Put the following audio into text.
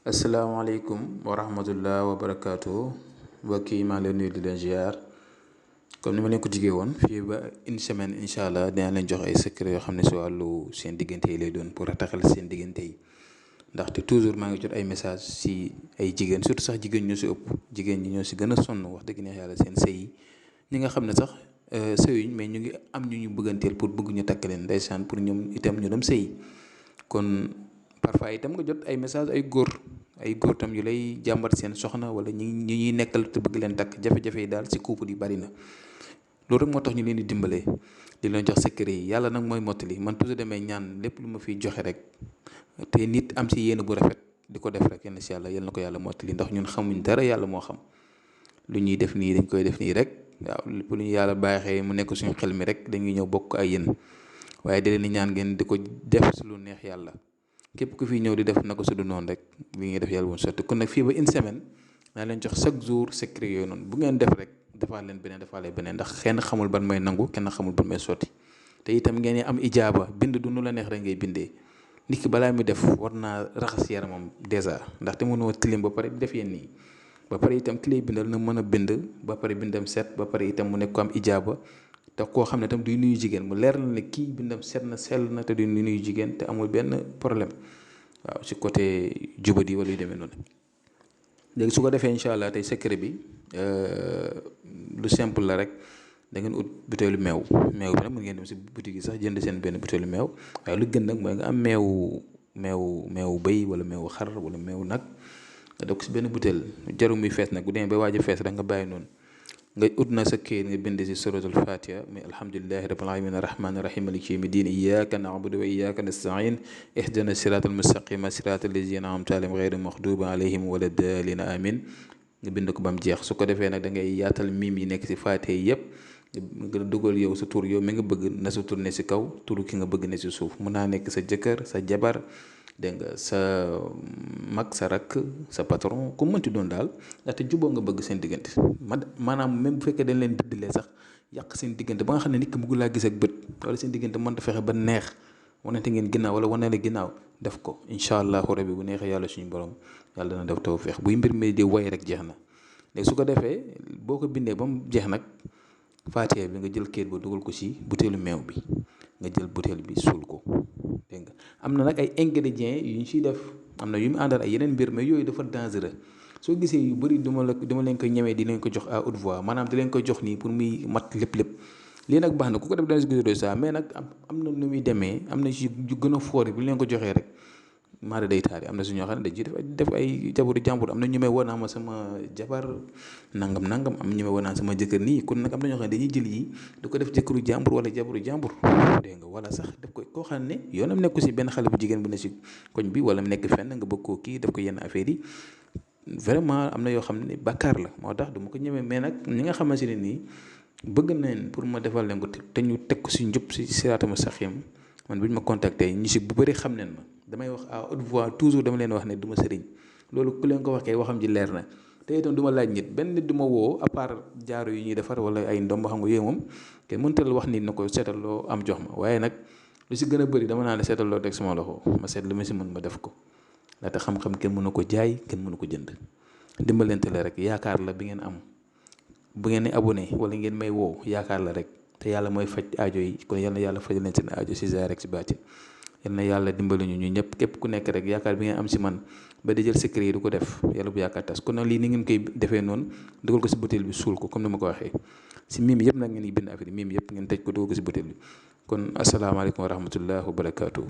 asalaamaaleykum wa rahmatullah wa barakaatu mbokk yi maa ngi leen nuyu di leen ziar comme ni ma leen ko jigee woon fii ba une semaine incha allah dina leen jox ay secret yoo xam ne si wàllu seen diggante yi lay doon pour rataxal seen diggante yi ndaxte toujours maa ngi jot ay message si ay jigéen surtout sax jigéen ñoo si ëpp jigéen ñi ñoo si gën a sonn wax dëgg neex yàlla seen sëy yi ñi nga xam ne sax sëyuñ mais ñu ngi am ñu bëgganteel pour bëgg ñu takk leen ndeysaan pour ñoom itam ñu dem sëy kon parfois itam nga jot ay message ay góor tam yu lay jàmbat seen soxna wala ñi ñuy nekkal te bëgg leen takk jafe-jafe yi daal si couple yi bari na loolu rek moo tax ñu leen di dimbalee di leen jox secret yi yàlla nag mooy mottali man toujours damay ñaan lépp lu ma fiy joxe rek te nit am si yéene bu rafet di ko def rek yenn si yàlla yal na ko yàlla mottali ndax ñun xamuñ dara yàlla moo xam lu ñuy def nii dañ koy def nii rek waaw lépp lu ñu yàlla baaxee mu nekk suñu xel mi rek dañuy ñëw bokk ay yéen waaye di leen di ñaan ngeen di ko def si lu neex yàlla képp ku fi ñëw di def na ko su du noonu rek li ngay def yàlla woon sotti kon nag fii ba une semaine naa leen jox chaque jour secret yooyu noonu bu ngeen def rek defaat leen beneen ndax kenn xamul ban may nangu kenn xamul ban may sotti te itam ngeen am ijaaba bind du nu la neex rek ngay bindee nit ki balaa muy def war naa raxas yaramam dèjà ndaxte mënoo tilim ba pare def yenn nii ba pare itam ki lay bindal na mën a bind ba pare bindam set ba pare itam mu nekk ko am ijaaba te koo xam ne tam duy nuyu jigéen mu leer na ne kii bindam set na sell na te duy nuyu jigéen te amul benn problème waaw si côté jubadi wala yu demee noonu léegi su ko defee incha allah tey secret bi lu simple la rek da ngeen ut butéelu meew bi nag mën ngeen dem si boutique yi sax jënd seen benn butéelu meew waaye lu gën nag mooy nga am meewu bëy wala meewu xar wala meewu nag nga def ko si benn butéel jarum muy fees nag bu demee ba waaj a fees rek nga bàyyi noonu. nga ut na sa këyit nga bind si suratul fatiha muy alhamdulilahi rabbil alamin arrahmani rahim maliki yawmi din iyyaka na'budu wa iyyaka nasta'in ihdina siratal mustaqima siratal lazina an'amta alayhim ghayril maghdubi alayhim wala daalin amin nga bind ko ba mu jeex su ko defee nag da ngay yaatal miim yi nekk si fatiha yi yëpp nga dugal yow sa tur yow mi nga bëgg na sa tur ne si kaw turu ki nga bëgg ne si suuf mun naa nekk sa jëkkër sa jabar dégg nga sa mag sa rakk sa patron ku mënti doon daal ndaxte juboo nga bëgg seen diggante maanaam même bu fekkee dañ leen diddilee sax yàq seen diggante ba nga xam ne nit ki bëggu laa gis ak bët wala seen diggante mënta fexe ba neex wanante ngeen ginnaaw wala wane la ginnaaw def ko incha allahu rabi bu neexee yàlla suñu borom yàlla dana def tawfeex buy mbir mi di way rek jeex na léegi su ko defee boo ko bindee ba mu jeex nag faatiha bi nga jël kayit ba dugal ko si butéelu meew bi nga jël butéel bi suul ko dégg nga am na nag ay ingrédients yu ñu siy def am na yu mu àndal ay yeneen mbir mais yooyu dafa dangereux soo gisee yu bëri duma leen ko ñemee di leen ko jox à haute voix maanaam di leen ko jox nii pour muy mat lépp lii nag baax na ku ko def dana si gis ça mais nag am na nu muy demee am na si yu gën a foor bu ñu leen ko joxee rek maara day taari am na si ñoo xam ne dañ ciy def ay jabaru jàmbur am na ñu may woo naa ma sama jabar nangam am ñu may woo naa sama jëkkër nii kon nag am na ñoo xam ne dañuy jël yi du ko def jëkkëru jàmbur wala jabaru jàmbur dégg nga wala sax def ko koo xam ne yoonam nekku si benn xale bu jigéen bu ne si koñ bi wala mu nekk fenn nga bëgg koo kii def ko yenn affaire yi vraiment am na yoo xam ne bàkkaar la moo tax du ma ko ñemee mais nag ñi nga xamante ne nii bëgg nañ pour ma defal leen ko te ñu teg ko si njub si siraatal mustaqiim man bu ñu ma contacter ñu si bu bëri xam nañ ma damay wax à haute voix toujours dama leen wax ne du ma sëriñ loolu ku leen ko waxee waxam ji leer na te itam du ma laaj nit benn nit du ma woo à part jaaro yu ñuy defar wala ay ndomb xam nga yooyu moom kenn mënta wax nit na ko seetal loo am jox ma waaye nag lu si gën a bëri dama naa ne seetal loo teg sama loxo ma seet lu ma si mën ma def ko ndaxte xam-xam kenn mënu ko jaay kenn mënu ko jënd dimbalante la rek yaakaar la bi ngeen am bu ngeen ne abonné wala ngeen may woo yaakaar la rek te yàlla mooy faj aajo yi kon yal na yàlla faj leen seen aajo si zaahir rek si baatin yal na yàlla dimbali ñu ñëpp képp ku nekk rek yaakaar bi ngeen am si man ba di jël secret yi du ko def yàlla bu yaakaar tas kon nag lii ni ngeen koy defee noonu dugal ko si butéel bi suul ko comme ni ma ko waxee si miim yëpp nag ngeen di bind affaire yi miim yëpp ngeen tëj ko dugal ko si butéel bi kon asalaamaaleykum wa rahmatullah wa barakaatu.